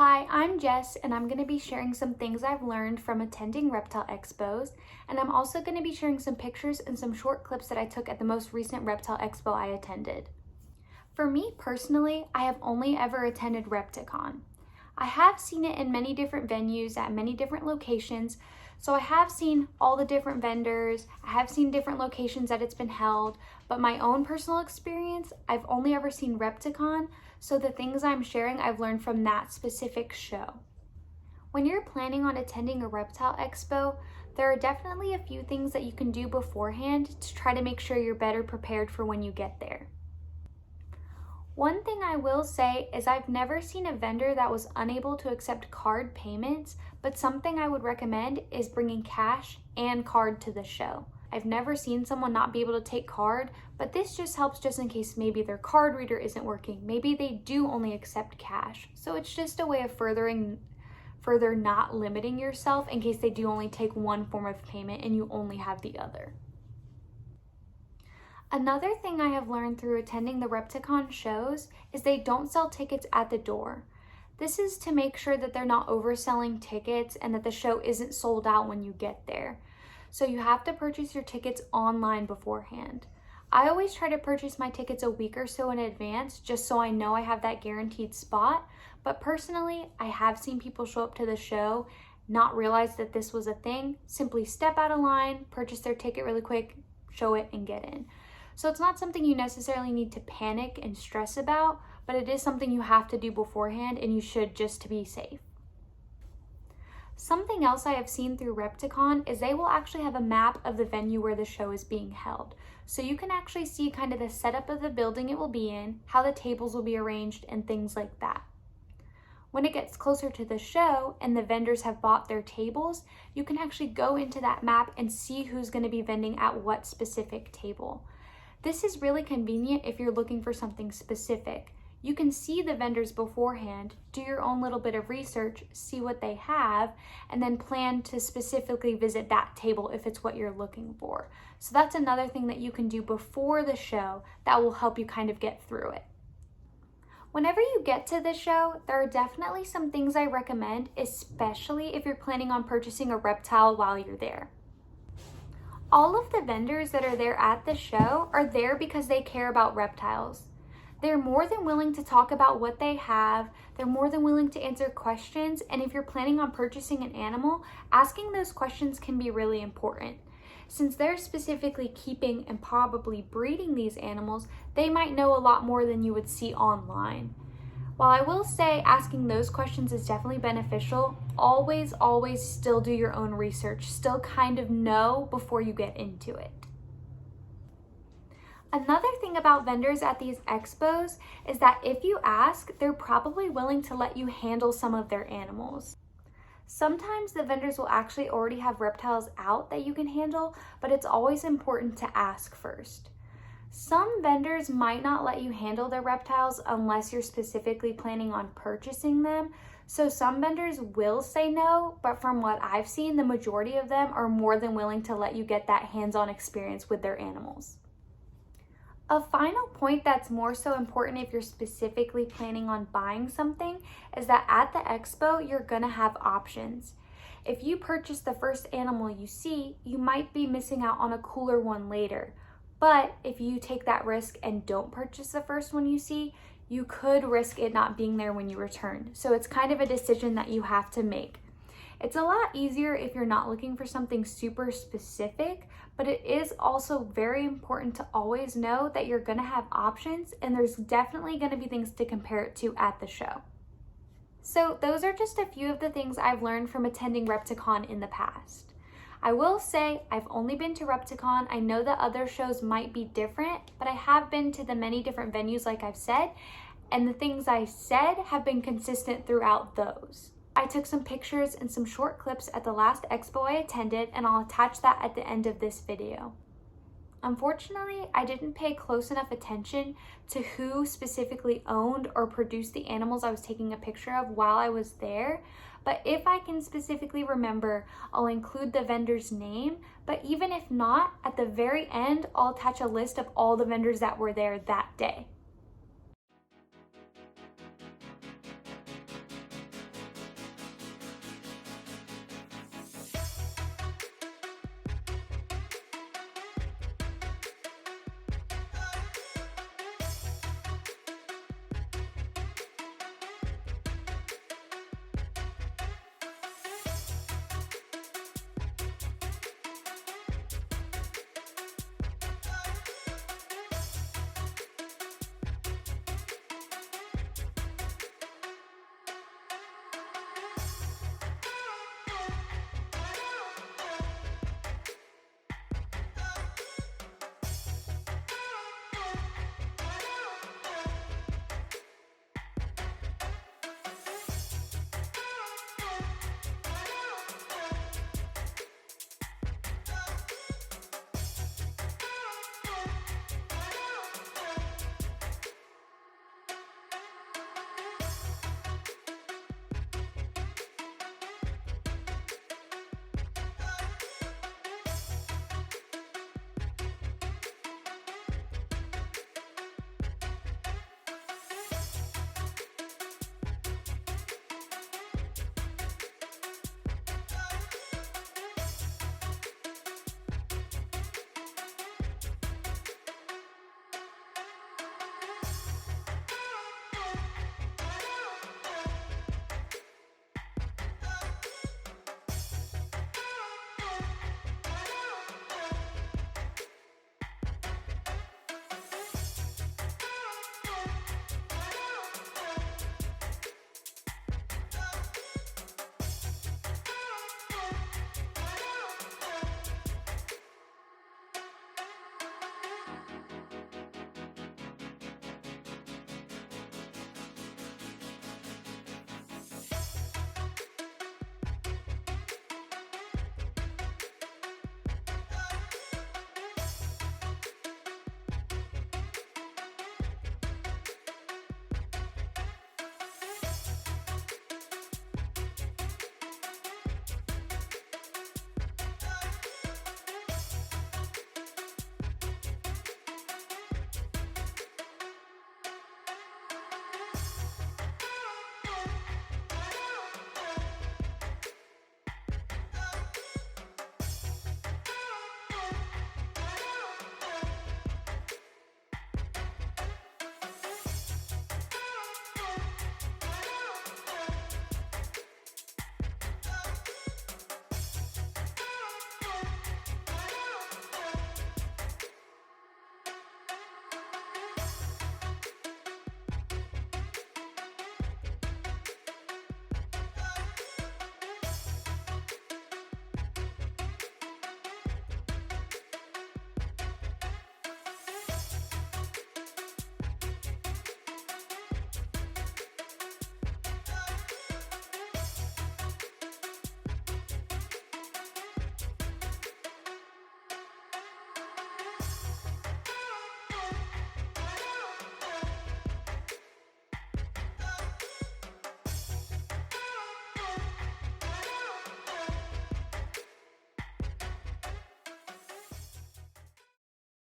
Hi, I'm Jess, and I'm going to be sharing some things I've learned from attending reptile expos, and I'm also going to be sharing some pictures and some short clips that I took at the most recent reptile expo I attended. For me personally, I have only ever attended REPTICON. I have seen it in many different venues at many different locations, so I have seen all the different vendors, I have seen different locations that it's been held, but my own personal experience, I've only ever seen REPTICON, so the things I'm sharing I've learned from that specific show. When you're planning on attending a reptile expo, there are definitely a few things that you can do beforehand to try to make sure you're better prepared for when you get there. One thing I will say is I've never seen a vendor that was unable to accept card payments, but something I would recommend is bringing cash and card to the show. I've never seen someone not be able to take card, but this just helps just in case maybe their card reader isn't working. Maybe they do only accept cash. So it's just a way of further not limiting yourself in case they do only take one form of payment and you only have the other. Another thing I have learned through attending the REPTICON shows is they don't sell tickets at the door. This is to make sure that they're not overselling tickets and that the show isn't sold out when you get there. So you have to purchase your tickets online beforehand. I always try to purchase my tickets a week or so in advance just so I know I have that guaranteed spot. But personally, I have seen people show up to the show, not realize that this was a thing, simply step out of line, purchase their ticket really quick, show it, and get in. So it's not something you necessarily need to panic and stress about, but it is something you have to do beforehand and you should just to be safe. Something else I have seen through REPTICON is they will actually have a map of the venue where the show is being held. So you can actually see kind of the setup of the building it will be in, how the tables will be arranged, and things like that. When it gets closer to the show and the vendors have bought their tables, you can actually go into that map and see who's going to be vending at what specific table. This is really convenient if you're looking for something specific. You can see the vendors beforehand, do your own little bit of research, see what they have, and then plan to specifically visit that table if it's what you're looking for. So that's another thing that you can do before the show that will help you kind of get through it. Whenever you get to the show, there are definitely some things I recommend, especially if you're planning on purchasing a reptile while you're there. All of the vendors that are there at the show are there because they care about reptiles. They're more than willing to talk about what they have, they're more than willing to answer questions, and if you're planning on purchasing an animal, asking those questions can be really important. Since they're specifically keeping and probably breeding these animals, they might know a lot more than you would see online. While I will say asking those questions is definitely beneficial, always still do your own research, still kind of know before you get into it. Another thing about vendors at these expos is that if you ask, they're probably willing to let you handle some of their animals. Sometimes the vendors will actually already have reptiles out that you can handle, but it's always important to ask first. Some vendors might not let you handle their reptiles unless you're specifically planning on purchasing them. So some vendors will say no, but from what I've seen, the majority of them are more than willing to let you get that hands-on experience with their animals. A final point that's more so important if you're specifically planning on buying something is that at the expo, you're gonna have options. If you purchase the first animal you see, you might be missing out on a cooler one later. But if you take that risk and don't purchase the first one you see, you could risk it not being there when you return. So it's kind of a decision that you have to make. It's a lot easier if you're not looking for something super specific, but it is also very important to always know that you're gonna have options and there's definitely gonna be things to compare it to at the show. So those are just a few of the things I've learned from attending REPTICON in the past. I will say I've only been to REPTICON. I know that other shows might be different, but I have been to the many different venues like I've said, and the things I said have been consistent throughout those. I took some pictures and some short clips at the last expo I attended, and I'll attach that at the end of this video. Unfortunately, I didn't pay close enough attention to who specifically owned or produced the animals I was taking a picture of while I was there, but if I can specifically remember, I'll include the vendor's name, but even if not, at the very end, I'll attach a list of all the vendors that were there that day.